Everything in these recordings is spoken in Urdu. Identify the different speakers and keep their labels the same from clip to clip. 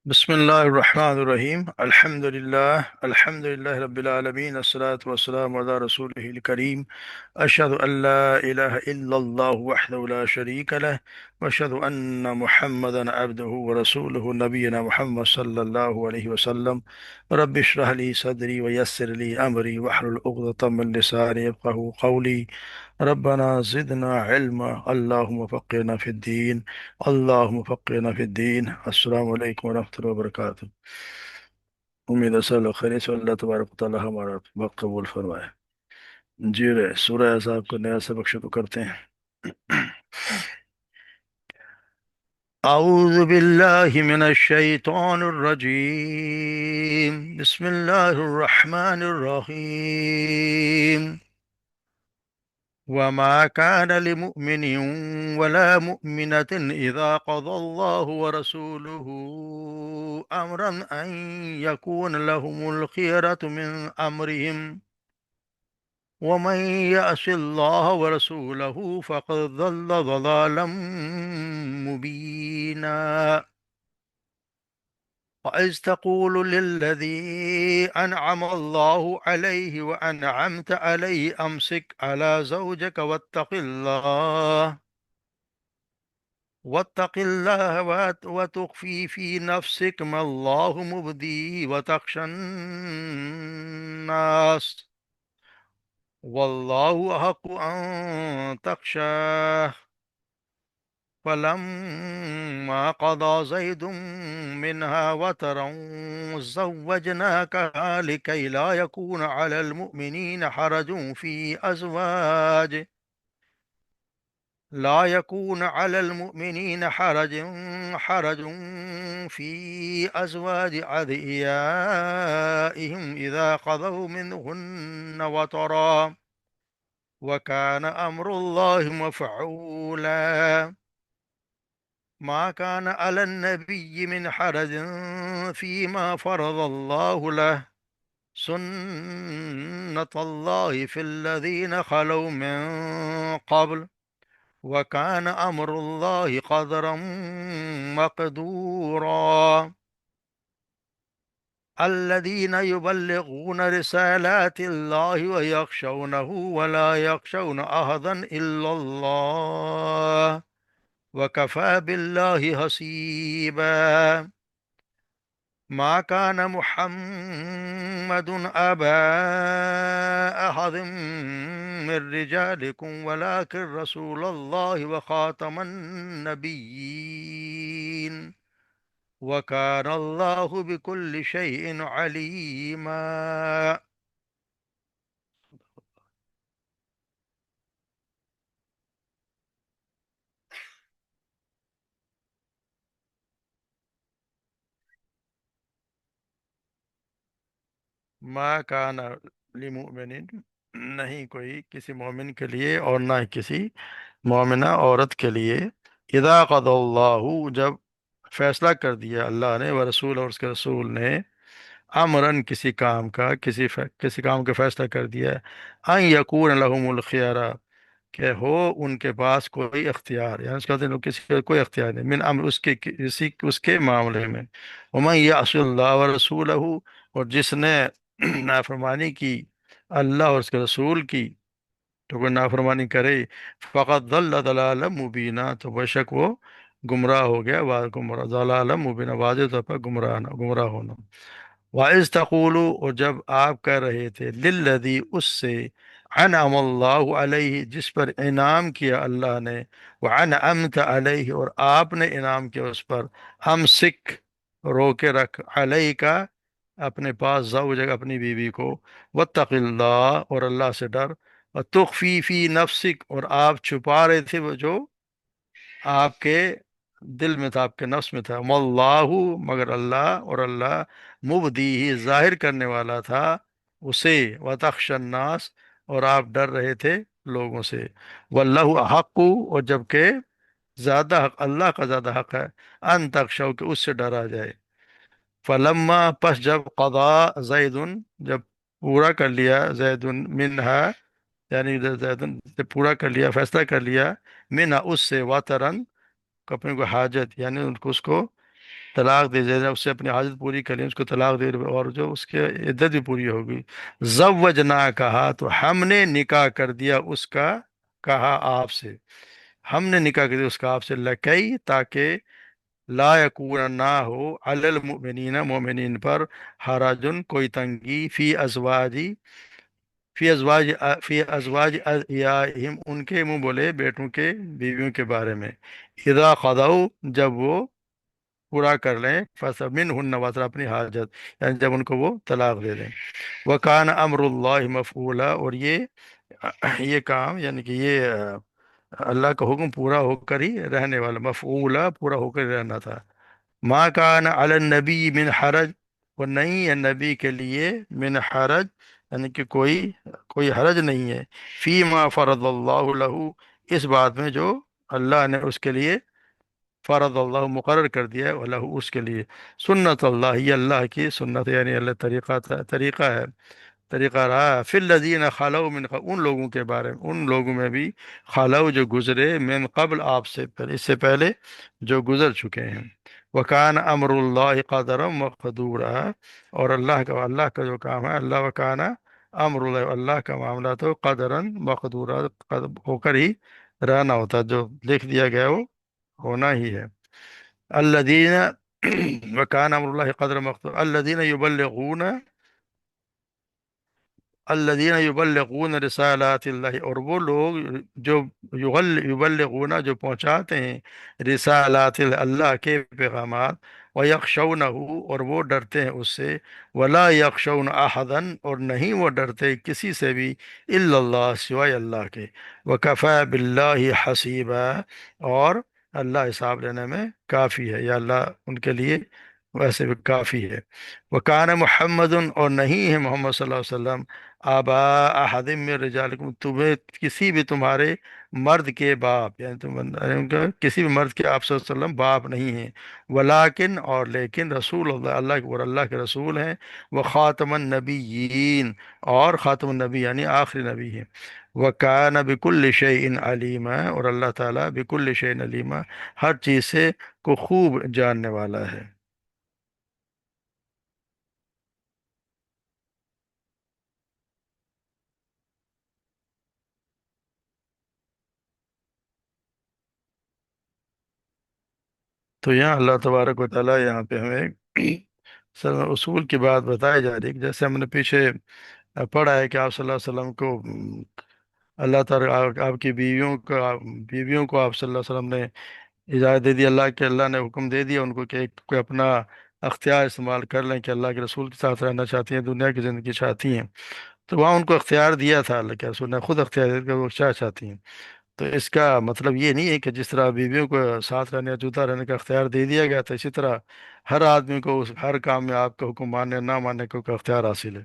Speaker 1: بسم الله الرحمن الرحيم الحمد لله رب العالمين الصلاة والسلام على رسوله الكريم أشهد أن لا إله إلا الله وحده لا شريك له وأشهد أن محمدا عبده ورسوله نبينا محمد صلى الله عليه وسلم رب اشرح لي صدري ويسر لي أمري واحلل عقدة من لساني يفقهوا قولي ربنا زدنا علما اللهم فقهنا في الدين اللهم فقهنا في الدین۔ السلام علیکم ورحمۃ اللہ وبرکاتہ۔ امید ہے سب لوگ خیریت سے، اللہ تبارک و تعالی ہمارا وقت قبول فرمائے۔ جی رہے سورہ احزاب کا نیا سبق شروع کرتے ہیں۔ اعوذ باللہ من الشیطان الرجیم، بسم اللہ الرحمن الرحیم۔ وما كان لمؤمن ولا مؤمنة إذا قضى الله ورسوله أمرا أن يكون لهم الخيرة من أمرهم ومن يعص الله ورسوله فقد ضل ضلالا مبينا وإذ تقول للذي أنعم الله عليه وأنعمت عليه أمسك على زوجك واتق الله وتخفي في نفسك ما الله مبديه وتخشى الناس والله أحق أن تخشاه فلما قضى زيد منها وترا زوجناكها لكي لا يكون على المؤمنين حرج في أزواج أدعيائهم إذا قضوا منهن وطرا وكان أمر الله مفعولا ما كان على النبي من حرج فيما فرض الله له سنة الله في الذين خلوا من قبل وكان أمر الله قدرا مقدورا الذين يبلغون رسالات الله ويخشونه ولا يخشون أحدا إلا الله وكفى بالله حسيبا ما كان محمد أبا أحد من رجالكم ولكن رسول الله وخاتم النبيين وكان الله بكل شيء عليما۔ ما کان لمؤمن، نہیں کوئی کسی مومن کے لیے اور نہ کسی مومنہ عورت کے لیے، اذا قضى اللہ، جب فیصلہ کر دیا اللہ نے، و رسول اور اس کے رسول نے، امرن کسی کام کا، کسی کام کا فیصلہ کر دیا، ان یکون لہم الخیارہ، کہ ہو ان کے پاس کوئی اختیار، یعنی اس کا مطلب کسی کا کوئی اختیار نہیں، من امر اس کے معاملے میں، ومن یعص اللہ ورسولہ، اور جس نے نافرمانی کی اللہ اور اس کے رسول کی، تو کوئی نافرمانی کرے، فقط ضل ضلالا مبینہ، تو بے شک وہ گمراہ ہو گیا، گمراہ ضلالا مبینہ، واضح طور پر گمراہ ہونا۔ وَإِذْ تَقُولُ، اور جب آپ کہہ رہے تھے، لِلَّذِي، اس سے، انعم اللہ علیہ، جس پر انعام کیا اللہ نے، وَأَنْعَمْتَ علیہ، اور آپ نے انعام کیا اس پر، امسک، روکے رکھ، علیہ کا، اپنے پاس، زوجک، اپنی بیوی کو، واتق اللہ، اور اللہ سے ڈر، وتخفی فی نفسک، اور آپ چھپا رہے تھے وہ جو آپ کے دل میں تھا، آپ کے نفس میں تھا، واللہ، مگر اللہ، اور اللہ مبدی ہی، ظاہر کرنے والا تھا اسے، وتخشى الناس، اور آپ ڈر رہے تھے لوگوں سے، واللہ احق، اور جبکہ زیادہ حق، اللہ کا زیادہ حق ہے، ان تخشوا، کہ اس سے ڈرا جائے، فلما، پس جب، قضا زید، جب پورا کر لیا، زید منہا، یعنی زید نے پورا کر لیا، فیصلہ کر لیا، منہا اس سے، وطرن، اپنے کو حاجت، یعنی ان کو، اس کو طلاق دے دیں، اس سے اپنی حاجت پوری کر لیں، اس کو طلاق دے، اور جو اس کے عدت بھی پوری ہوگی۔ زوجنا کہا تو ہم نے نکاح کر دیا اس کا، کہا آپ سے، ہم نے نکاح کر دیا اس کا آپ سے، لکئی تاکہ لا یکون نہ ہو علی المؤمنین مومنین پر، حرجن کوئی تنگی، فی ازواج ادعیاءہم ان کے منہ بولے بیٹوں کے بیویوں کے بارے میں، اذا قضوا جب وہ پورا کر لیں، فَمِنْهُنَّ وَطْرَ اپنی حاجت، یعنی جب ان کو وہ طلاق دے دیں۔ وَكَانَ أَمْرُ اللَّهِ مَفْعُولًا، اور یہ کام یعنی کہ یہ اللہ کا حکم پورا ہو کر ہی رہنے والا، مفعولا پورا ہو کر ہی رہنا تھا۔ ما کان علی النبی من حرج، اور نہیں ہے نبی کے لیے من حرج، یعنی کہ کوئی حرج نہیں ہے، فی ما فرض اللہ لہ، اس بات میں جو اللہ نے اس کے لیے فرض اللہ مقرر کر دیا ہے، اللہ اس کے لیے، سنت اللہ، یہ اللہ کی سنت ہے، یعنی اللہ طریقہ ہے، طریقہ رہا ہے، فی الذین خلو ان لوگوں کے بارے میں، ان لوگوں میں بھی، خلو جو گزرے، من قبل آپ سے پہلے، اس سے پہلے جو گزر چکے ہیں، وکان امر اللہ قدرا مقدورا، اور اللہ کا جو کام ہے، اللہ وکانا امر اللہ، اللہ کا معاملہ تو قدرا مقدورا، ہو کر ہی رہنا ہوتا ہے، جو لکھ دیا گیا وہ ہونا ہی ہے۔ الذین وکان امر اللہ قدر مقدور الذین یبلغون، الذین یبلغون رسالات اللہ، اور وہ لوگ جو یبلغون جو پہنچاتے ہیں، رسالات اللہ کے پیغامات، ویخشونہ اور وہ ڈرتے ہیں اس سے، ولا یخشون احدا اور نہیں وہ ڈرتے کسی سے بھی، الا اللہ سوائے اللہ کے، وکفی باللہ حسیبا اور اللہ حساب لینے میں کافی ہے، یا اللہ ان کے لیے ویسے بھی کافی ہے۔ وکان محمد اور نہیں ہے محمد صلی اللہ علیہ وسلم، آبا احد من رجالکم تمہیں کسی بھی تمہارے مرد کے باپ، یعنی کسی بھی مرد کے آپ صلی اللہ علیہ وسلم باپ نہیں ہیں، ولیکن اور لیکن رسول اللہ، اللہ اور اللہ کے رسول ہیں، وہ خاتم النبیین اور خاتم النبی یعنی آخری نبی ہیں، وکان بکل شیء علیما اور اللہ تعالیٰ بکل شیء علیما ہر چیز سے کو خوب جاننے والا ہے۔ تو یہاں اللہ تبارک و تعالیٰ یہاں پہ ہمیں سر اصول کی بات بتائی جا رہی ہے کہ جیسے ہم نے پیچھے پڑھا ہے کہ آپ صلی اللہ علیہ وسلم کو اللہ تعالیٰ آپ کی بیویوں کو آپ صلی اللہ علیہ وسلم نے اجازت دے دی، اللہ کے اللہ نے حکم دے دیا ان کو کہ کوئی اپنا اختیار استعمال کر لیں کہ اللہ کے رسول کے ساتھ رہنا چاہتی ہیں، دنیا کی زندگی چاہتی ہیں، تو وہاں ان کو اختیار دیا تھا، اللہ کے رسول نے خود اختیار دیا کہ وہ کیا چاہتی ہیں۔ تو اس کا مطلب یہ نہیں ہے کہ جس طرح بیویوں کو ساتھ رہنے یا جدا رہنے کا اختیار دے دیا گیا تھا، اسی طرح ہر آدمی کو ہر کام میں آپ کا حکم ماننے نہ ماننے کا اختیار حاصل ہے،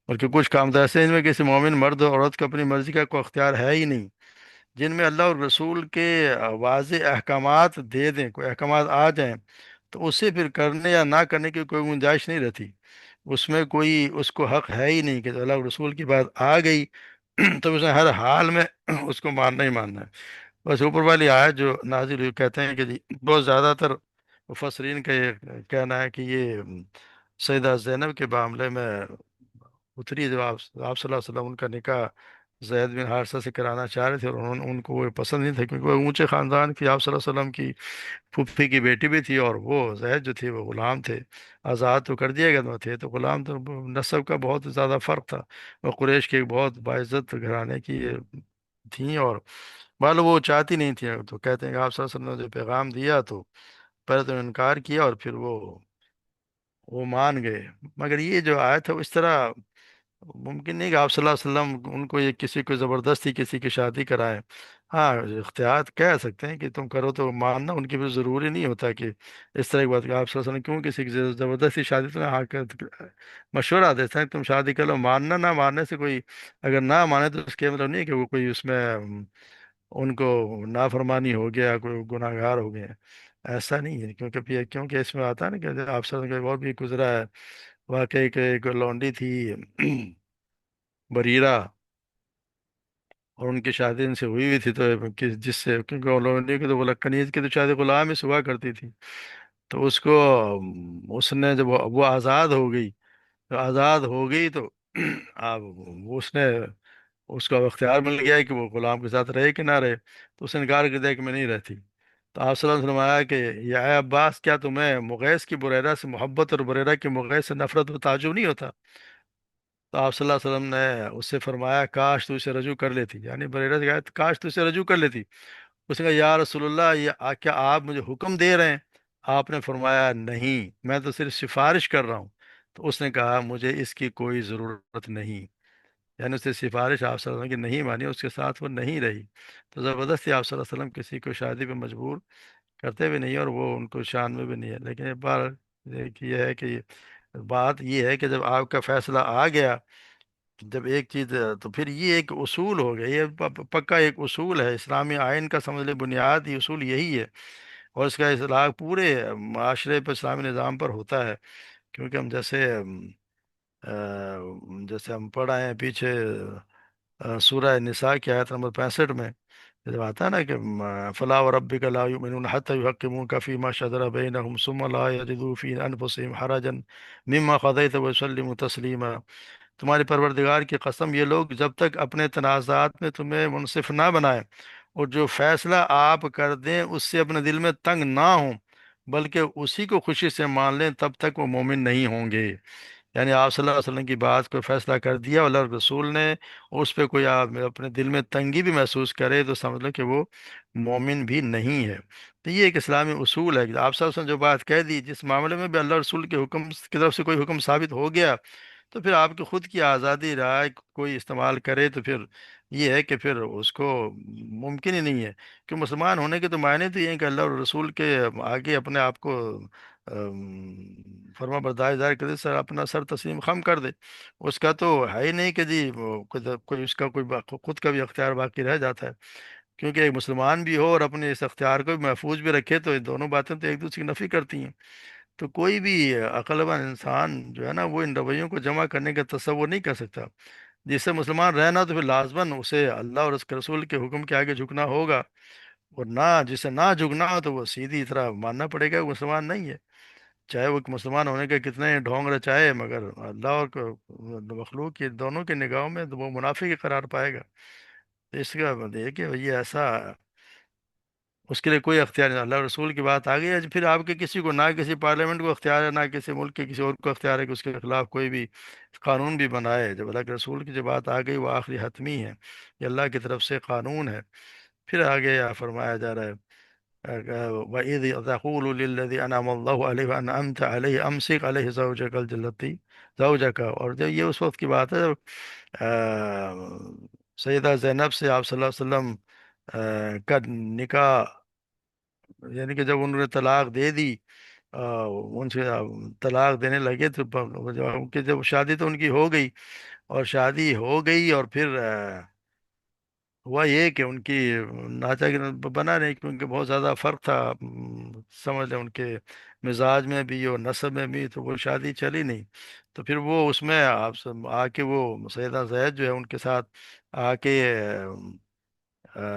Speaker 1: بلکہ کچھ کام تو ایسے ہیں جن میں کسی مومن مرد اور عورت کو اپنی مرضی کا کوئی اختیار ہے ہی نہیں، جن میں اللہ اور رسول کے واضح احکامات دے دیں، کوئی احکامات آ جائیں تو اسے پھر کرنے یا نہ کرنے کی کوئی گنجائش نہیں رہتی، اس میں کوئی اس کو حق ہے ہی نہیں کہ اللہ اور رسول کی بات آ گئی تو اس نے ہر حال میں اس کو ماننا ہی ماننا ہے۔ بس اوپر والی آیت جو نازل ہوئی کہتے ہیں کہ جی بہت زیادہ تر مفسرین کا یہ کہنا ہے کہ یہ سیدہ زینب کے معاملے میں اتری، جو آپ صلی اللہ علیہ وسلم ان کا نکاح زید بن حارثہ سے کرانا چاہ رہے تھے، اور ان کو وہ پسند نہیں تھا کیونکہ وہ اونچے خاندان کی، آپ صلی اللہ علیہ وسلم کی پھوپھی کی بیٹی بھی تھی، اور وہ زید جو تھی وہ غلام تھے، آزاد تو کر دیے گئے تھے تو غلام، تو نسب کا بہت زیادہ فرق تھا، وہ قریش کے ایک بہت باعزت گھرانے کی تھیں، اور معلوم وہ چاہتی نہیں تھی، تو کہتے ہیں کہ آپ صلی اللہ علیہ وسلم نے جو پیغام دیا تو پہلے تو انکار کیا اور پھر وہ مان گئے، مگر یہ جو آیا تھا اس طرح ممکن نہیں کہ آپ صلی اللہ علیہ وسلم ان کو یہ کسی کو زبردستی کسی کی شادی کرائے، ہاں اختیار کہہ سکتے ہیں کہ تم کرو تو ماننا ان کی بھی ضروری نہیں ہوتا کہ اس طرح کی بات کہ آپ صلی اللہ علیہ وسلم کیوں کسی کی زبردستی شادی تو ہاں مشورہ دیتے ہیں کہ تم شادی کر لو، ماننا نہ ماننے سے کوئی اگر نہ مانے تو اس کے مطلب نہیں کہ وہ کوئی اس میں ان کو نافرمانی ہو گیا، کوئی گناہ گار ہو گئے، ایسا نہیں ہے، کیونکہ اس میں آتا ہے نا کہ آپ صلی اللہ علیہ وسلم کا اور بھی گزرا ہے واقعی کہ ایک لونڈی تھی بریرہ، اور ان کی شادی ان سے ہوئی تھی تو جس سے کیونکہ وہ لونڈی کی تو کنیز کی تو شادی غلام ہی سے ہوا کرتی تھی، تو اس کو اس نے جب وہ آزاد ہو گئی، تو آزاد ہو گئی تو اب اس نے اس کو اب اختیار مل گیا ہے کہ وہ غلام کے ساتھ رہے کہ نہ رہے، تو اس نے انکار کر دیا کہ میں نہیں رہتی۔ تو آپ صلی اللہ علیہ وسلم آیا کہ یا اے عباس، کیا تمہیں مغیث کی بریرہ سے محبت اور بریرہ کی مغیث سے نفرت و تعجب نہیں ہوتا؟ تو آپ صلی اللہ علیہ وسلم نے اس سے فرمایا کاش تو اسے رجوع کر لیتی، یعنی بریرہ سے کہا کاش تو اسے رجوع کر لیتی۔ اس نے کہا یا رسول اللہ، کیا آپ مجھے حکم دے رہے ہیں؟ آپ نے فرمایا نہیں، میں تو صرف سفارش کر رہا ہوں۔ تو اس نے کہا مجھے اس کی کوئی ضرورت نہیں، یعنی اس نے سفارش آپ صلی اللہ علیہ وسلم کی نہیں مانی، اس کے ساتھ وہ نہیں رہی۔ تو زبردستی آپ صلی اللہ علیہ وسلم کسی کو شادی پہ مجبور کرتے بھی نہیں ہیں، اور وہ ان کو شان میں بھی نہیں ہے، لیکن ایک بار یہ ہے کہ بات یہ ہے کہ جب آپ کا فیصلہ آ گیا، جب ایک چیز تو پھر یہ ایک اصول ہو گیا، یہ پکا ایک اصول ہے اسلامی آئین کا، سمجھ لے بنیادی اصول یہی ہے، اور اس کا اطلاق پورے معاشرے پر اسلامی نظام پر ہوتا ہے۔ کیونکہ ہم جیسے ہم پڑھ آئے ہیں پیچھے سورہ نساء کی آیت نمبر 65 میں جب آتا ہے نا کہ فلا وربک لا یؤمنون حتی یحکموک فیما شجر بینہم ثم لا یجدوا فی انفسہم حرجا مما قضیت ویسلموا تسلیما۔ تمہاری پروردگار کی قسم، یہ لوگ جب تک اپنے تنازعات میں تمہیں منصف نہ بنائیں اور جو فیصلہ آپ کر دیں اس سے اپنے دل میں تنگ نہ ہوں، بلکہ اسی کو خوشی سے مان لیں، تب تک وہ مومن نہیں ہوں گے۔ یعنی آپ صلی اللہ علیہ وسلم کی بات کو فیصلہ کر دیا اور اللہ کے رسول نے، اس پہ کوئی آپ اپنے دل میں تنگی بھی محسوس کرے تو سمجھ لو کہ وہ مومن بھی نہیں ہے۔ تو یہ ایک اسلامی اصول ہے کہ آپ صلی اللہ علیہ وسلم جو بات کہہ دی، جس معاملے میں بھی اللہ رسول کے حکم کی طرف سے کوئی حکم ثابت ہو گیا، تو پھر آپ کی خود کی آزادی رائے کوئی استعمال کرے تو پھر یہ ہے کہ پھر اس کو ممکن ہی نہیں ہے، کہ مسلمان ہونے کے تو معنی تو یہ ہے کہ اللہ اور رسول کے آگے اپنے آپ کو فرما بردار ظاہر کر دے، سر اپنا سر تسلیم خم کر دے۔ اس کا تو ہے ہی نہیں کہ جی وہ کوئی اس کا کوئی خود کا بھی اختیار باقی رہ جاتا ہے، کیونکہ ایک مسلمان بھی ہو اور اپنے اس اختیار کو بھی محفوظ بھی رکھے، تو یہ دونوں باتیں تو ایک دوسرے کی نفی کرتی ہیں۔ تو کوئی بھی عقل مند انسان جو ہے نا، وہ ان رویوں کو جمع کرنے کا تصور نہیں کر سکتا۔ جس سے مسلمان رہنا تو پھر لازماً اسے اللہ اور اس کے رسول کے حکم کے آگے جھکنا ہوگا، اور نہ جسے نہ جھکنا ہو تو وہ سیدھی طرح ماننا پڑے گا، وہ مسلمان نہیں ہے، چاہے وہ مسلمان ہونے کے کتنے ڈھونگ رچائے، مگر اللہ اور مخلوق کی دونوں کی نگاہوں میں تو وہ منافق ہی قرار پائے گا۔ تو اس کا یہ کہ یہ ایسا اس کے لیے کوئی اختیار نہیں، اللہ رسول کی بات آ گئی ہے، پھر آپ کے کسی کو نہ کسی پارلیمنٹ کو اختیار ہے، نہ کسی ملک کے کسی اور کو اختیار ہے کہ اس کے خلاف کوئی بھی قانون بھی بنائے۔ جب اللہ کے رسول کی جو بات آ گئی وہ آخری حتمی ہے، یہ اللہ کی طرف سے قانون ہے۔ پھر آگے فرمایا جا رہا ہے وَإِذْ تَقُولُ لِلَّذِي أَنْعَمَ اللَّهُ عَلَيْهِ وَأَنْعَمْتَ عَلَيْهِ أَمْسِكْ عَلَيْهِ زَوْجَكَ الَّتِي زوجك، اور جب یہ اس وقت کی بات ہے جب سیدہ زینب سے آپ صلی اللہ علیہ وسلم کا نکاح، یعنی کہ جب انہوں نے طلاق دے دی، ان سے طلاق دینے لگے تو ان کی جب شادی تو ان کی ہو گئی، اور شادی ہو گئی اور پھر ہوا یہ کہ ان کی ناچا بنا نہیں، کیونکہ بہت زیادہ فرق تھا، سمجھ لیں ان کے مزاج میں بھی اور نسب میں بھی، تو وہ شادی چلی نہیں۔ تو پھر وہ اس میں آپ آ کے وہ سیدہ زید جو ہے ان کے ساتھ آ کے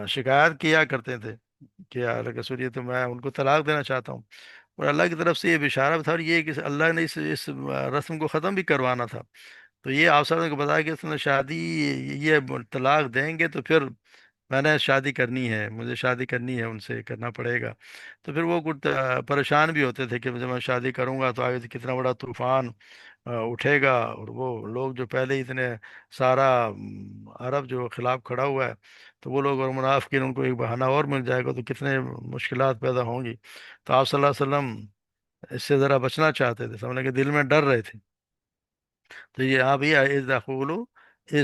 Speaker 1: شکایت کیا کرتے تھے کہ یا اللہ کے رسول، یہ تو میں ان کو طلاق دینا چاہتا ہوں، اور اللہ کی طرف سے یہ بشارت تھا، اور یہ کہ اللہ نے اس رسم کو ختم بھی کروانا تھا۔ تو یہ آپ سب کو بتایا کہ اس نے شادی، یہ طلاق دیں گے تو پھر میں نے شادی کرنی ہے، مجھے شادی کرنی ہے، ان سے کرنا پڑے گا۔ تو پھر وہ کچھ پریشان بھی ہوتے تھے کہ جب میں شادی کروں گا تو آگے سے کتنا بڑا طوفان اٹھے گا، اور وہ لوگ جو پہلے ہی اتنے سارا عرب جو خلاف کھڑا ہوا ہے، تو وہ لوگ اور منافقین ان کو ایک بہانہ اور مل جائے گا تو کتنے مشکلات پیدا ہوں گی۔ تو آپ صلی اللہ علیہ وسلم اس سے ذرا بچنا چاہتے تھے، سمجھنے کے دل میں ڈر رہے تھے۔ تو یہ آپ ہی از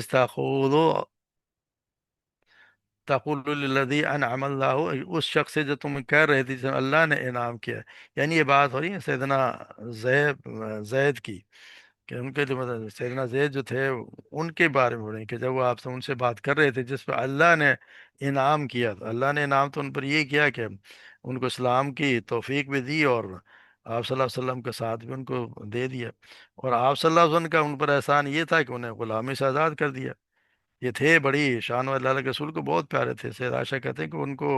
Speaker 1: تقولو تقول الذی انعم اللہ، اس شخص سے جو تم کہہ رہے تھے جسے اللہ نے انعام کیا، یعنی یہ بات ہو رہی ہے سیدنا زید کی، کہ ان کے جو مطلب سیدنا زید جو تھے ان کے بارے میں ہو رہی ہے، کہ جب وہ آپ سے ان سے بات کر رہے تھے جس پہ اللہ نے انعام کیا، تو اللہ نے انعام تو ان پر یہ کیا کہ ان کو اسلام کی توفیق بھی دی، اور آپ صلی اللہ علیہ وسلم کے ساتھ بھی ان کو دے دیا، اور آپ صلی اللہ علیہ وسلم کا ان پر احسان یہ تھا کہ انہیں غلامی سے آزاد کر دیا۔ یہ تھے بڑی شان والے، اللہ کے رسول کو بہت پیارے تھے، سید عائشہ کہتے ہیں کہ ان کو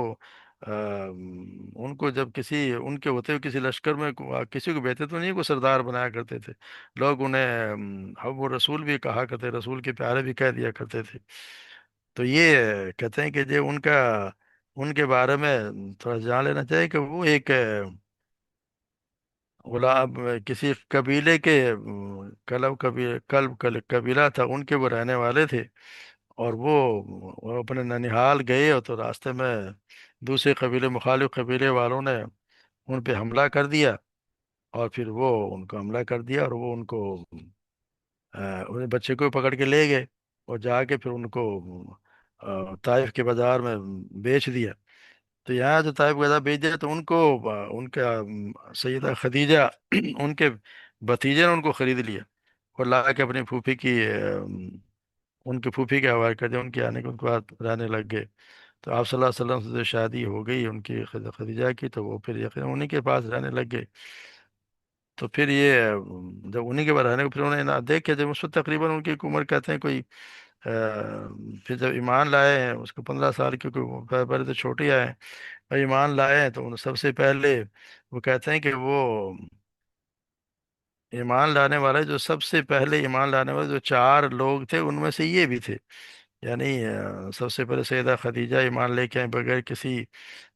Speaker 1: ان کو جب کسی ان کے ہوتے ہوئے کسی لشکر میں کسی کو بھیجتے تو نہیں کو سردار بنایا کرتے تھے لوگ انہیں حب و رسول بھی کہا کرتے، رسول کے پیارے بھی کہہ دیا کرتے تھے۔ تو یہ کہتے ہیں کہ جو ان کے بارے میں تھوڑا جان لینا چاہیے کہ وہ ایک غلام کسی قبیلے کے قبیلہ تھا، ان کے وہ رہنے والے تھے، اور وہ اپنے ننیحال گئے، اور تو راستے میں دوسرے قبیلے مخالف قبیلے والوں نے ان پہ حملہ کر دیا، اور پھر وہ ان کو حملہ کر دیا، اور وہ ان کو انہیں بچے کو پکڑ کے لے گئے، اور جا کے پھر ان کو طائف کے بازار میں بیچ دیا۔ تو یہاں جو طائف کے بازار بیچ دیا تو ان کو ان کا سیدہ خدیجہ ان کے بھتیجے نے ان کو خرید لیا، اور لا کے اپنی پھوپھی کی ان کے پھوپھی کے حوالے کر دیا، ان کے آنے کے ان کے بعد رہنے لگ گئے۔ تو آپ صلی اللہ علیہ وسلم سے جو شادی ہو گئی ان کی خدیجہ کی، تو وہ پھر یقین انہیں کے پاس رہنے لگ گئے۔ تو پھر یہ جب انہیں کے بعد رہنے کو پھر انہیں نہ دیکھ کے جب اس وقت تقریباً ان کی عمر کہتے ہیں کوئی پھر جب ایمان لائے ہیں اس کو 15 سال، کیونکہ وہ پہلے تو چھوٹے آئے ہیں، اور ایمان لائے ہیں تو ان سب سے پہلے وہ کہتے ہیں کہ وہ ایمان لانے والے جو سب سے پہلے ایمان لانے والے جو 4 لوگ تھے ان میں سے یہ بھی تھے، یعنی سب سے پہلے سیدہ خدیجہ ایمان لے کے آئیں بغیر کسی،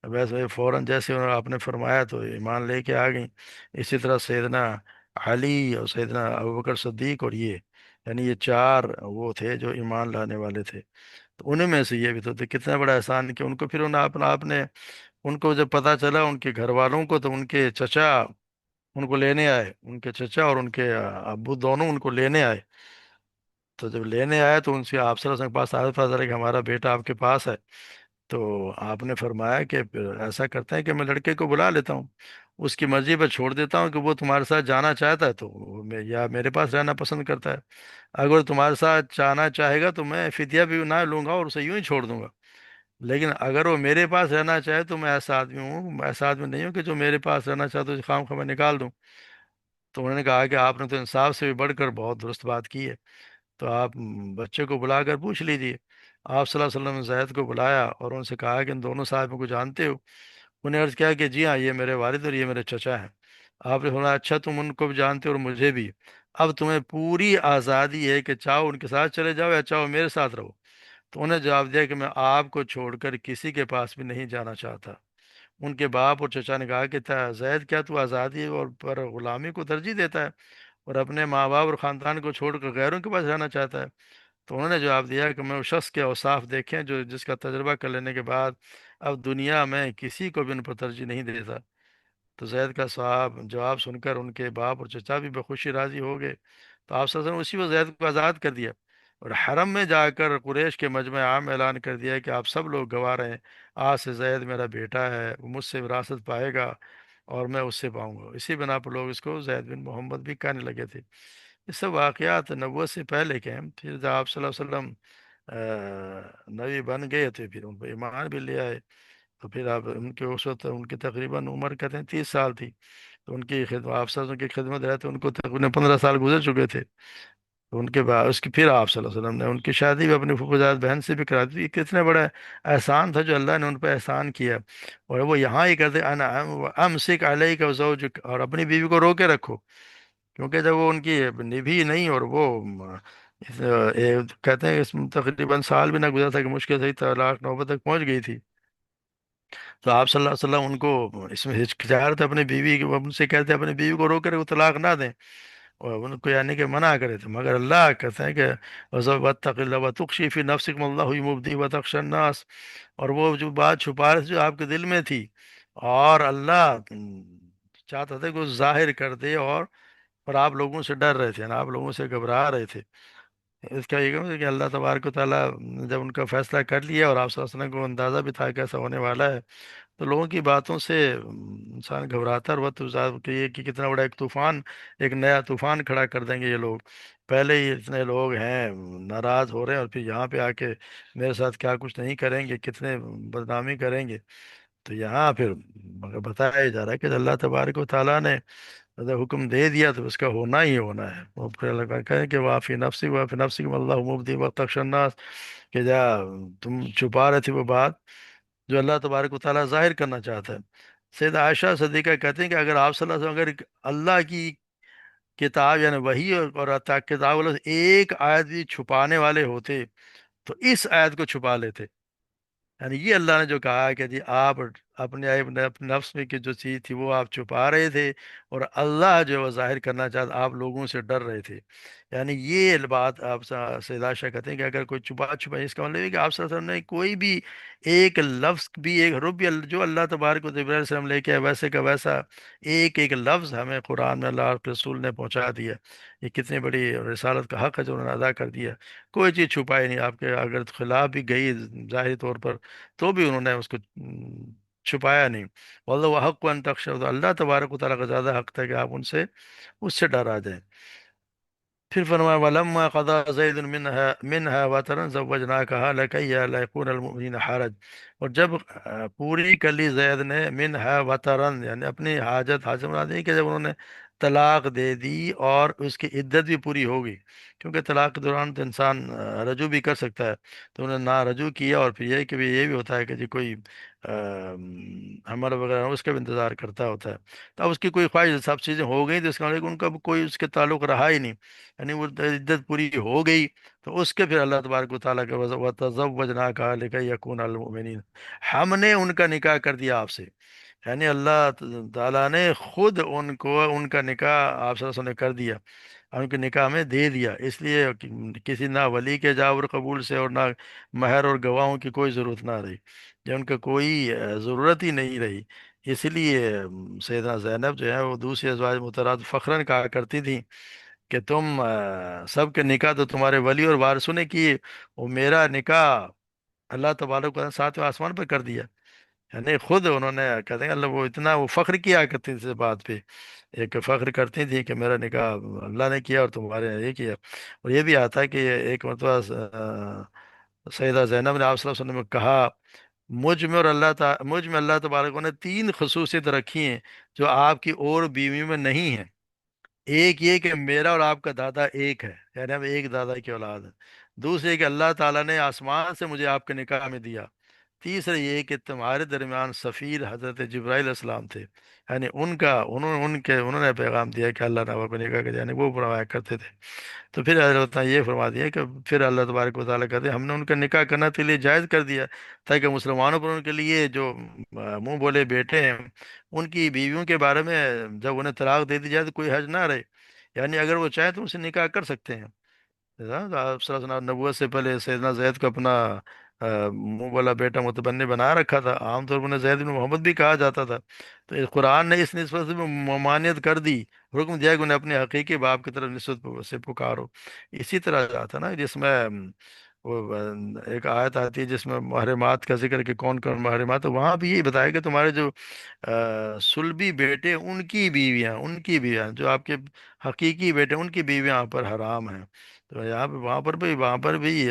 Speaker 1: ویسے فوراً جیسے آپ نے فرمایا تو ایمان لے کے آ گئیں۔ اسی طرح سیدنا علی اور سیدنا ابوبکر صدیق، اور یہ یعنی یہ 4 وہ تھے جو ایمان لانے والے تھے، تو انہیں میں سے یہ بھی تو کتنا بڑا احسان کہ ان کو پھر آپ نے ان کو جب پتہ چلا ان کے گھر والوں کو، تو ان کے چچا ان کو لینے آئے، ان کے چچا اور ان کے ابو دونوں ان کو لینے آئے۔ تو جب لینے آئے تو ان سے آپ صلی اللہ علیہ وسلم کے پاس آیا، پتہ چلا کہ ہمارا بیٹا آپ کے پاس ہے۔ تو آپ نے فرمایا کہ پھر ایسا کرتے ہیں کہ میں لڑکے کو بلا لیتا ہوں، اس کی مرضی پر چھوڑ دیتا ہوں کہ وہ تمہارے ساتھ جانا چاہتا ہے تو یا میرے پاس رہنا پسند کرتا ہے، اگر تمہارے ساتھ جانا چاہے گا تو میں فدیہ بھی نہ لوں گا اور اسے یوں ہی چھوڑ دوں گا، لیکن اگر وہ میرے پاس رہنا چاہے تو میں ایسا آدمی ہوں، میں ایسا آدمی نہیں ہوں کہ جو میرے پاس رہنا چاہتا تو خام خواہ میں نکال دوں۔ تو انہوں نے کہا کہ آپ نے تو انصاف سے بھی بڑھ کر بہت درست بات کی ہے، تو آپ بچے کو بلا کر پوچھ لیجئے۔ آپ صلی اللہ علیہ وسلم نے زید کو بلایا اور ان سے کہا کہ ان دونوں صاحبوں کو جانتے ہو؟ انہیں عرض کیا کہ جی ہاں، یہ میرے والد اور یہ میرے چچا ہیں۔ آپ نے فرمایا اچھا، تم ان کو بھی جانتے ہو اور مجھے بھی، اب تمہیں پوری آزادی ہے کہ چاہو ان کے ساتھ چلے جاؤ یا چاہو میرے ساتھ رہو۔ تو انہیں جواب دیا کہ میں آپ کو چھوڑ کر کسی کے پاس بھی نہیں جانا چاہتا۔ ان کے باپ اور چچا نے کہا کہ زید، کیا تو آزادی اور پر غلامی کو ترجیح دیتا ہے اور اپنے ماں باپ اور خاندان کو چھوڑ کر غیروں کے پاس رہنا چاہتا ہے؟ تو انہوں نے جواب دیا کہ میں اس شخص کے اوصاف دیکھیں جو جس کا تجربہ کر لینے کے بعد اب دنیا میں کسی کو بھی ان پر ترجیح نہیں دیتا۔ تو زید کا جواب سن کر ان کے باپ اور چچا بھی بخوشی راضی ہو گئے۔ تو آپ صلی اللہ علیہ وسلم اسی وقت زید کو آزاد کر دیا، اور حرم میں جا کر قریش کے مجمع عام اعلان کر دیا کہ آپ سب لوگ گواہ رہے ہیں، آج سے زید میرا بیٹا ہے، وہ مجھ سے وراثت پائے گا اور میں اس سے پاؤں گا۔ اسی بنا پر لوگ اس کو زید بن محمد بھی کہنے لگے تھے۔ یہ سب واقعات نبوت سے پہلے کے ہیں۔ پھر جب آپ صلی اللہ علیہ وسلم نبی بن گئے تو پھر ان پہ ایمان بھی لے آئے۔ تو پھر آپ ان کے اس وقت ان کی تقریباً عمر کہتے ہیں 30 سال تھی، تو ان کی خدمت آپ صلی اللہ علیہ وسلم کی خدمت رہے تو ان کو تقریباً 15 سال گزر چکے تھے۔ تو ان کے بعد اس کی پھر آپ صلی اللہ علیہ وسلم نے ان کی شادی بھی اپنی پھوپھوزاد بہن سے بھی کرا دی۔ یہ کتنے بڑا احسان تھا جو اللہ نے ان پہ احسان کیا، اور وہ یہاں ہی کرتے انا امسک علیک وزوجک، اور اپنی بیوی کو رو کے رکھو، کیونکہ جب وہ ان کی نبھی نہیں اور وہ کہتے ہیں اس میں تقریباً سال بھی نہ گزرا تھا کہ مشکل سے ہی طلاق نوبت تک پہنچ گئی تھی۔ تو آپ صلی اللہ علیہ وسلم ان کو اس میں ہچکچا رہے تھے اپنی بیوی کی، وہ ان سے کہتے ہیں اپنی بیوی کو رو کر وہ طلاق نہ دیں، اور ان کو یعنی کہ منع کرے تھے، مگر اللہ کہتے ہیں کہ وَاتَّقِ اللَّهَ وَتُخْشِي فِي نَفْسِكَ مَا اللَّهُ مُبْدِيهِ وَتَخْشَى النَّاسَ، اور وہ جو بات چھپا رہے تھے جو آپ کے دل میں تھی، اور اللہ چاہتا تھا کہ وہ ظاہر کر دے، اور پر آپ لوگوں سے ڈر رہے تھے، یعنی آپ لوگوں سے گھبرا رہے تھے۔ اس کا یہ کہ اللہ تبارک و تعالیٰ نے جب ان کا فیصلہ کر لیا اور آپ صلی اللہ علیہ وسلم کو اندازہ بھی تھا کہ ایسا ہونے والا ہے، تو لوگوں کی باتوں سے انسان گھبراتا اور وقت کہ یہ کہ کتنا بڑا ایک طوفان، ایک نیا طوفان کھڑا کر دیں گے یہ لوگ، پہلے ہی اتنے لوگ ہیں ناراض ہو رہے ہیں اور پھر یہاں پہ آ کے میرے ساتھ کیا کچھ نہیں کریں گے، کتنے بدنامی کریں گے۔ تو یہاں پھر مگر بتایا جا رہا ہے کہ اللہ تبارک و تعالیٰ نے اگر حکم دے دیا تو اس کا ہونا ہی ہونا ہے۔ وہ پھر اللہ کا کہیں کہ وافی نفسی اللہ مبدی وقت الناس، کہ جا تم چھپا رہے تھے وہ بات، جو اللہ تبارک و تعالیٰ ظاہر کرنا چاہتا ہے۔ سید عائشہ صدیقہ کہتے ہیں کہ اگر آپ صلی اللہ علیہ وسلم اگر اللہ کی کتاب یعنی وحی اور عطا کتاب والوں سے ایک آیت بھی چھپانے والے ہوتے تو اس آیت کو چھپا لیتے۔ یعنی یہ اللہ نے جو کہا ہے کہ جی آپ اپنے نفس میں کی جو چیز تھی وہ آپ چھپا رہے تھے، اور اللہ جو ہے وہ ظاہر کرنا چاہتا، آپ لوگوں سے ڈر رہے تھے۔ یعنی یہ بات آپ سیدہ شاہ کہتے ہیں کہ اگر کوئی چھپا چھپا، اس کا مطلب ہے کہ آپ صلی اللہ علیہ وسلم نے کوئی بھی ایک لفظ بھی، ایک حرف بھی جو اللہ تبارک و جبرائیل علیہ السلام لے کے آئے ویسے کا ویسا ایک ایک لفظ ہمیں قرآن میں اللہ کے رسول نے پہنچا دیا۔ یہ کتنی بڑی رسالت کا حق ہے جو انہوں نے ادا کر دیا۔ کوئی چیز چھپائی نہیں، آپ کے اگر خلاف بھی گئی ظاہری طور پر تو بھی انہوں نے اس کو چھپایا نہیں۔ واللہ وہ حق ان تخشوا، اللہ تبارک و تعالیٰ کا زیادہ حق تھا کہ آپ اس سے ڈرا جائیں۔ پھر فرمایا وَلَمَّا قَضَى زَيْدٌ مِنْهَا وَطَرًا زَوَّجْنَاكَهَا لَكَيْ لَا يَكُونَ الْمُؤْمِنِينَ حَرَجٌ، اور جب پوری کر لی زید نے منہا وطرن یعنی اپنی حاجت حاصل بنا دی، کہ جب انہوں نے طلاق دے دی اور اس کی عدت بھی پوری ہو گئی، کیونکہ طلاق کے دوران تو انسان رجوع بھی کر سکتا ہے، تو انہوں نے نہ رجوع کیا، اور پھر یہ بھی ہوتا ہے کہ جی کوئی حمل وغیرہ اس کا بھی انتظار کرتا ہوتا ہے، تو اب اس کی کوئی خواہش سب چیزیں ہو گئی تو اس کا مطلب ہے کہ ان کا کوئی اس کے تعلق رہا ہی نہیں، یعنی وہ عدت پوری ہو گئی، تو اس کے پھر اللہ تبارک و تعالیٰ کے وَتَزَوَّجْنَاكَ لِكَيْ يَكُونَ عَلَى الْمُؤْمِنِينَ، ہم نے ان کا نکاح کر دیا آپ سے، یعنی اللہ تعالیٰ نے خود ان کا نکاح آپ صلی اللہ علیہ وسلم نے کر دیا، ان کے نکاح میں دے دیا، اس لیے کسی نہ ولی کے جاور قبول سے اور نہ مہر اور گواہوں کی کوئی ضرورت نہ رہی، یا ان کا کوئی ضرورت ہی نہیں رہی۔ اس لیے سیدنا زینب جو ہے وہ دوسری ازواج مطہرات فخراً کہا کرتی تھی کہ تم سب کے نکاح تو تمہارے ولی اور وارثوں نے کیے، وہ میرا نکاح اللہ تبارک و تعالیٰ نے ساتویں آسمان پر کر دیا۔ یعنی خود انہوں نے کہتے ہیں اللہ وہ اتنا وہ فخر کیا کرتی تھی اس بات پہ، ایک فخر کرتی تھی کہ میرا نکاح اللہ نے کیا اور تمہارے نے یہ کیا۔ اور یہ بھی آتا ہے کہ ایک مرتبہ سیدہ زینب نے آپ صلی اللہ علیہ وسلم نے کہا مجھ میں اللہ تبارک نے تین خصوصیت رکھی ہیں جو آپ کی اور بیوی میں نہیں ہیں۔ ایک یہ کہ میرا اور آپ کا دادا ایک ہے، یعنی ہم ایک دادا کی اولاد ہیں۔ دوسرے کہ اللہ تعالیٰ نے آسمان سے مجھے آپ کے نکاح میں دیا۔ تیسرا یہ کہ تمہارے درمیان سفیر حضرت جبرائیل علیہ السلام تھے، یعنی انہوں نے پیغام دیا کہ اللہ نے کو نکاح کے جانے وہ فرمایا کرتے تھے۔ تو پھر حضرت نے یہ فرما دیا کہ پھر اللہ تبارک و تعالیٰ کہتے ہیں ہم نے ان کا نکاح کرنا کے لیے جائز کر دیا تاکہ مسلمانوں پر ان کے لیے جو منہ بولے بیٹے ہیں ان کی بیویوں کے بارے میں جب انہیں طلاق دے دی جائے تو کوئی حرج نہ رہے، یعنی اگر وہ چاہیں تو ان سے نکاح کر سکتے ہیں۔ آپ صلی اللہ علیہ وسلم نبوت سے پہلے سیدنا زید کو اپنا منہ والا بیٹا متبنی بنا رکھا تھا، عام طور پر انہیں زید بن محمد بھی کہا جاتا تھا، تو اس قرآن نے اس نسبت سے ممانعت کر دی، حکم دیا کہ انہیں اپنے حقیقی باپ کی طرف نسبت سے پکارو۔ اسی طرح آتا نا جس میں وہ ایک آیت آتی ہے جس میں محرمات کا ذکر کہ کون کون محرمات، تو وہاں بھی یہی بتایا کہ تمہارے جو سلبی بیٹے ان کی بیویاں جو آپ کے حقیقی بیٹے ان کی بیویاں یہاں پر حرام ہیں۔ تو یہاں پہ وہاں پر بھی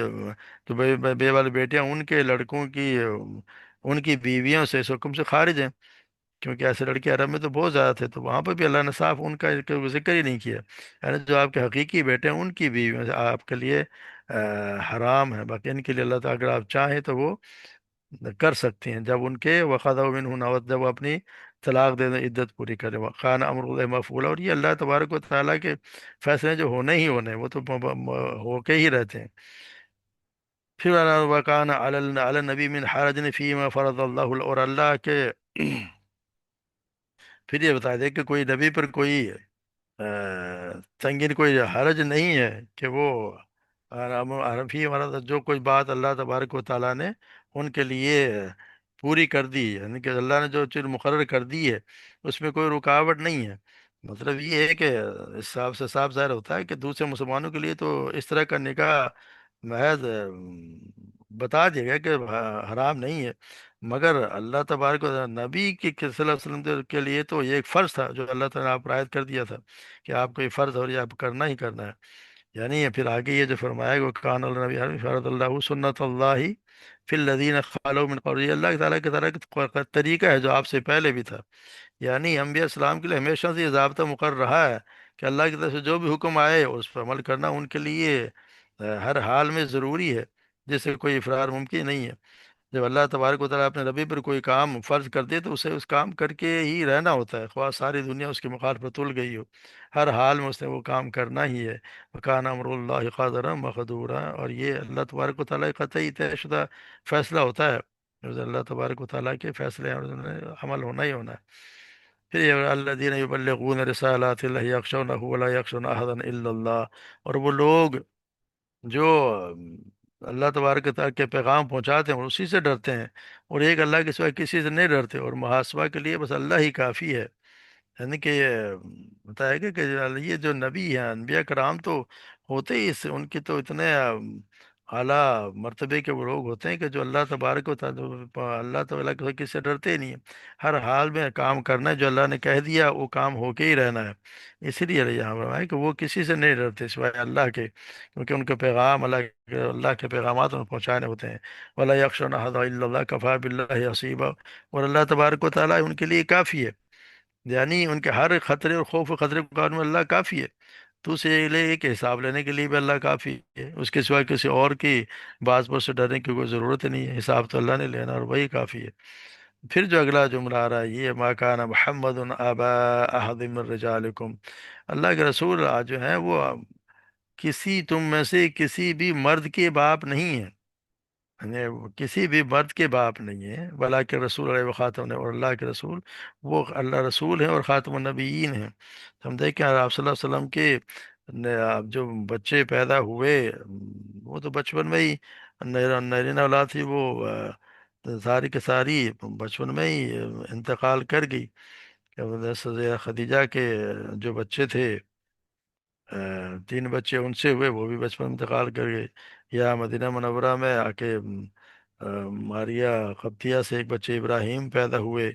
Speaker 1: تو بے والے بیٹیاں ان کے لڑکوں کی ان کی بیویوں سے اس حکم سے خارج ہیں، کیونکہ ایسے لڑکے عرب میں تو بہت زیادہ تھے، تو وہاں پہ بھی اللہ نے صاف ان کا ذکر ہی نہیں کیا، یعنی جو آپ کے حقیقی بیٹے ہیں ان کی بیویوں سے آپ کے لیے حرام ہے، باقی ان کے لیے اللہ تعالیٰ اگر آپ چاہیں تو وہ کر سکتے ہیں جب ان کے وقت جب وہ اپنی طلاق دے دیں عدت پوری کریں، خان امر اللہ مفعول، اور یہ اللہ تبارک و تعالیٰ کے فیصلے جو ہونے ہی ہونے ہیں، وہ تو ہو کے ہی رہتے ہیں۔ پھر وکان علی النبی من حرج فیما فرض اللہ، اور اللہ کے پھر یہ بتا دے کہ کوئی نبی پر کوئی سنگین کوئی حرج نہیں ہے کہ وہ حرفی ہمارا جو کوئی بات اللہ تبارک و تعالیٰ نے ان کے لیے پوری کر دی، یعنی کہ اللہ نے جو چیز مقرر کر دی ہے اس میں کوئی رکاوٹ نہیں ہے۔ مطلب یہ ہے کہ اس حساب سے صاف ظاہر ہوتا ہے کہ دوسرے مسلمانوں کے لیے تو اس طرح کا نکاح محض بتا دیا گیا کہ حرام نہیں ہے، مگر اللہ تبارک و تعالیٰ نبی کی صلی اللہ علیہ وسلم کے لیے تو یہ ایک فرض تھا جو اللہ تعالیٰ نے آپ عائد کر دیا تھا کہ آپ کو یہ فرض اور یہ آپ کرنا ہی کرنا ہے۔ یعنی پھر آگے یہ جو فرمایا کہ وہ کان النبی فرض اللہ سنت اللہ فی الذین خلو من قبل، یہ اللہ تعالیٰ کی طرح کا طریقہ ہے جو آپ سے پہلے بھی تھا، یعنی انبیاء اسلام کے لیے ہمیشہ سے یہ ضابطہ مقرر رہا ہے کہ اللہ کی طرف سے جو بھی حکم آئے اس پر عمل کرنا ان کے لیے ہر حال میں ضروری ہے، جس سے کوئی افرار ممکن نہیں ہے۔ جب اللہ تبارک و تعالیٰ اپنے نبی پر کوئی کام فرض کر دے تو اسے اس کام کر کے ہی رہنا ہوتا ہے، خواہ ساری دنیا اس کی مخالفت پر تل گئی ہو، ہر حال میں اس نے وہ کام کرنا ہی ہے۔ وکان امر اللہ قادرا مقدورا، اور یہ اللہ تبارک و تعالیٰ کا قطعی طے شدہ فیصلہ ہوتا ہے، جو اللہ تبارک و تعالیٰ کے فیصلے ہیں اور انہیں عمل ہونا ہی ہونا ہے۔ پھر یہ الذین یبلغون رسالات اللہ یخشونہ ولا یخشون احدا الا اللہ، اور وہ لوگ جو اللہ تبارک و تعالیٰ کے پیغام پہنچاتے ہیں اور اسی سے ڈرتے ہیں، اور ایک اللہ کے سوا کسی سے نہیں ڈرتے، اور محاسبہ کے لیے بس اللہ ہی کافی ہے۔ یعنی کہ یہ بتایا گیا کہ یہ جو نبی ہیں، انبیاء کرام تو ہوتے ہی اس ان کی تو اتنے اعلیٰ مرتبے کے وہ لوگ ہوتے ہیں کہ جو اللہ تبارک و تعالیٰ، اللہ تعالیٰ کے کسی سے ڈرتے ہی نہیں ہیں، ہر حال میں کام کرنا ہے، جو اللہ نے کہہ دیا وہ کام ہو کے ہی رہنا ہے۔ اسی لیے یہاں پر ہے کہ وہ کسی سے نہیں ڈرتے سوائے اللہ کے، کیونکہ ان کے پیغام اللہ کے پیغامات انہیں پہنچانے ہوتے ہیں۔ وَلَا يَخْشَوْنَ أَحَدًا إِلَّا اللَّهَ كَفَىٰ بِاللَّهِ حَسِيبًا، اور اللہ تبارک و تعالیٰ ان کے لیے کافی ہے، یعنی ان کے ہر خطرے اور خوف و خطرے کے بارے میں اللہ کافی ہے۔ تو اسے لے کہ حساب لینے کے لیے بھی اللہ کافی ہے، اس کے سوا کسی اور کی باز پر سے ڈرنے کی کوئی ضرورت نہیں ہے، حساب تو اللہ نے لینا اور وہی کافی ہے۔ پھر جو اگلا جملہ آ رہا ہے یہ ما کان محمد ابا احد من رجالکم، اللہ کے رسول جو ہیں وہ کسی تم میں سے کسی بھی مرد کے باپ نہیں ہیں، یعنی وہ کسی بھی مرد کے باپ نہیں ہیں، بلکہ رسول علیہ خاتم نے، اور اللہ کے رسول وہ اللہ رسول ہیں اور خاتم النبیین ہیں۔ ہم دیکھیں آپ صلی اللہ علیہ وسلم کے جو بچے پیدا ہوئے، وہ تو بچپن میں ہی نرین اولاد تھی، وہ ساری کے ساری بچپن میں ہی انتقال کر گئی۔ کہ خدیجہ کے جو بچے تھے، تین بچے ان سے ہوئے، وہ بھی بچپن میں انتقال کر گئے۔ یا مدینہ منورہ میں آ کے ماریا قبطیہ سے ایک بچے ابراہیم پیدا ہوئے،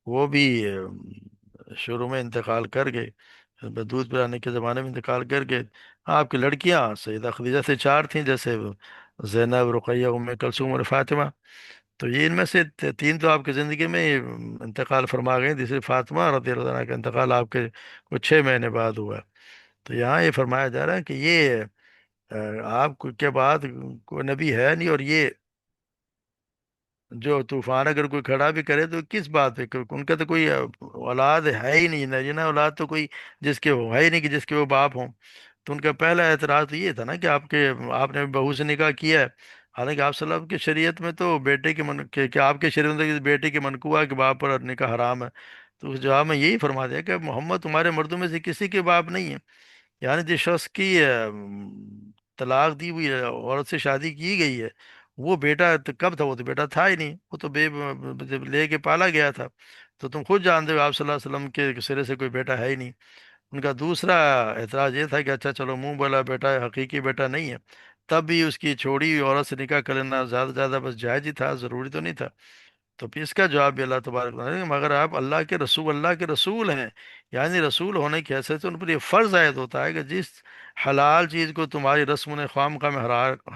Speaker 1: وہ بھی شروع میں انتقال کر گئے، دودھ پلانے کے زمانے میں انتقال کر گئے۔ آپ کی لڑکیاں سیدہ خدیجہ سے چار تھیں، جیسے زینب، رقیہ، ام کلثوم اور فاطمہ، تو یہ ان میں سے تین تو آپ کی زندگی میں ہی انتقال فرما گئے، دوسری فاطمہ رضی اللہ عنہ کا انتقال آپ کے کچھ 6 مہینے بعد ہوا۔ تو یہاں یہ فرمایا جا رہا ہے کہ یہ کے بعد کوئی نبی ہے نہیں، اور یہ جو طوفان اگر کوئی کھڑا بھی کرے تو کس بات پہ، ان کا تو کوئی اولاد ہے ہی نہیں، ناجینا اولاد تو کوئی جس کے ہو ہے ہی نہیں کہ جس کے وہ باپ ہوں۔ تو ان کا پہلا اعتراض تو یہ تھا نا کہ آپ نے بہو سے نکاح کیا ہے، حالانکہ آپ صلی اللہ علیہ وسلم کی شریعت میں تو بیٹے کے کہ آپ کے شریعت میں تو بیٹے کی منقوہ کے باپ پر نکاح حرام ہے۔ تو اس جواب میں یہی فرما دیا کہ محمد تمہارے مردوں میں سے کسی کے باپ نہیں ہے، یعنی جس شخص کی طلاق دی ہوئی عورت سے شادی کی گئی ہے، وہ بیٹا تو کب تھا؟ وہ تو بیٹا تھا ہی نہیں، وہ تو جب لے کے پالا گیا تھا۔ تو تم خود جانتے ہو آپ صلی اللہ علیہ وسلم کے سرے سے کوئی بیٹا ہے ہی نہیں۔ ان کا دوسرا اعتراض یہ تھا کہ اچھا چلو منہ بولا بیٹا ہے، حقیقی بیٹا نہیں ہے، تب بھی اس کی چھوڑی ہوئی عورت سے نکاح کر لینا زیادہ سے زیادہ بس جائز ہی تھا، ضروری تو نہیں تھا۔ تو پھر اس کا جواب بھی اللہ تبارک و تعالیٰ نے، مگر آپ اللہ کے رسول ہیں، یعنی رسول ہونے کی حیثیت سے ان پر یہ فرض عائد ہوتا ہے کہ جس حلال چیز کو تمہاری رسم نے خواہ میں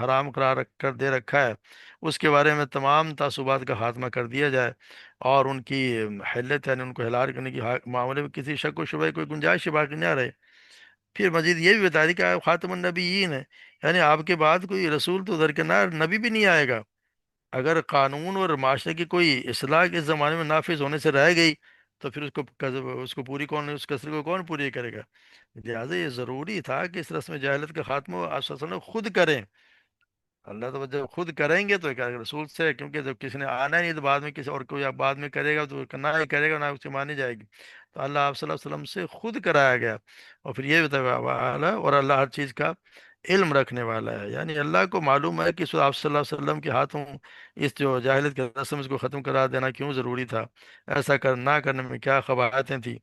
Speaker 1: حرام قرار کر دے رکھا ہے، اس کے بارے میں تمام تعصبات کا خاتمہ کر دیا جائے، اور ان کی حلت یعنی ان کو حلال کرنے کی معاملے میں کسی شک و شبہ کی کوئی گنجائش باقی نہ رہے۔ پھر مزید یہ بھی بتا دی کہ آپ خاتم النبیین ہیں، یعنی آپ کے بعد کوئی رسول تو درکنار نبی بھی نہیں آئے گا۔ اگر قانون اور معاشرے کی کوئی اصلاح اس زمانے میں نافذ ہونے سے رہ گئی تو پھر اس کو پوری کون، اس کثر کو کون پوری کرے گا؟ لہٰذا یہ ضروری تھا کہ اس رسم جاہلیت کا خاتمہ آپ صلی اللہ علیہ وسلم خود کریں۔ اللہ تو جب خود کریں گے تو کیا رسول سے، کیونکہ جب کسی نے آنا ہی نہیں تو بعد میں کسی اور کوئی آپ بعد میں کرے گا تو نہ ہی کرے گا نہ اسے مانی جائے گی۔ تو اللہ آپ صلی اللہ علیہ وسلم سے خود کرایا گیا، اور پھر یہ بتایا اور اللہ ہر چیز کا علم رکھنے والا ہے، یعنی اللہ کو معلوم ہے کہ آپ صلی اللہ علیہ وسلم کے ہاتھوں اس جو جاہلیت کے رسم اس کو ختم کرا دینا کیوں ضروری تھا، ایسا نہ کرنے میں کیا قباحتیں تھیں۔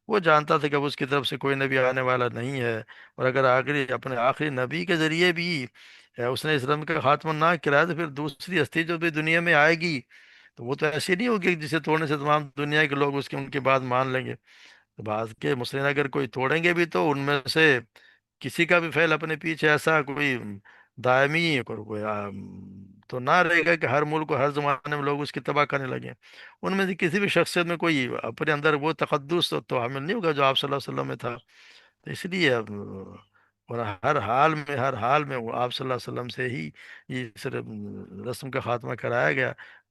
Speaker 1: وہ جانتا تھا کہ اب اس کی طرف سے کوئی نبی آنے والا نہیں ہے، اور اگر اپنے آخری نبی کے ذریعے بھی اس نے اس رسم کا خاتمہ نہ کرایا تو پھر دوسری ہستی جو بھی دنیا میں آئے گی تو وہ تو ایسی نہیں ہوگی جسے توڑنے سے تمام دنیا کے لوگ ان کے بعد مان لیں گے۔ تو بعض کے مسلمان اگر کوئی توڑیں گے بھی تو ان میں سے کسی کا بھی فعل اپنے پیچھے ایسا کوئی دائمی کوئی تو نہ رہے گا کہ ہر ملک اور ہر زمانے میں لوگ اس کی تباہ کرنے لگے۔ ان میں سے کسی بھی شخصیت میں کوئی اپنے اندر وہ تقدس تو حامل نہیں ہوگا جو آپ صلی اللہ علیہ وسلم میں تھا۔ تو اس لیے اور ہر حال میں وہ آپ صلی اللہ علیہ وسلم سے ہی یہ صرف رسم کا خاتمہ کرایا گیا۔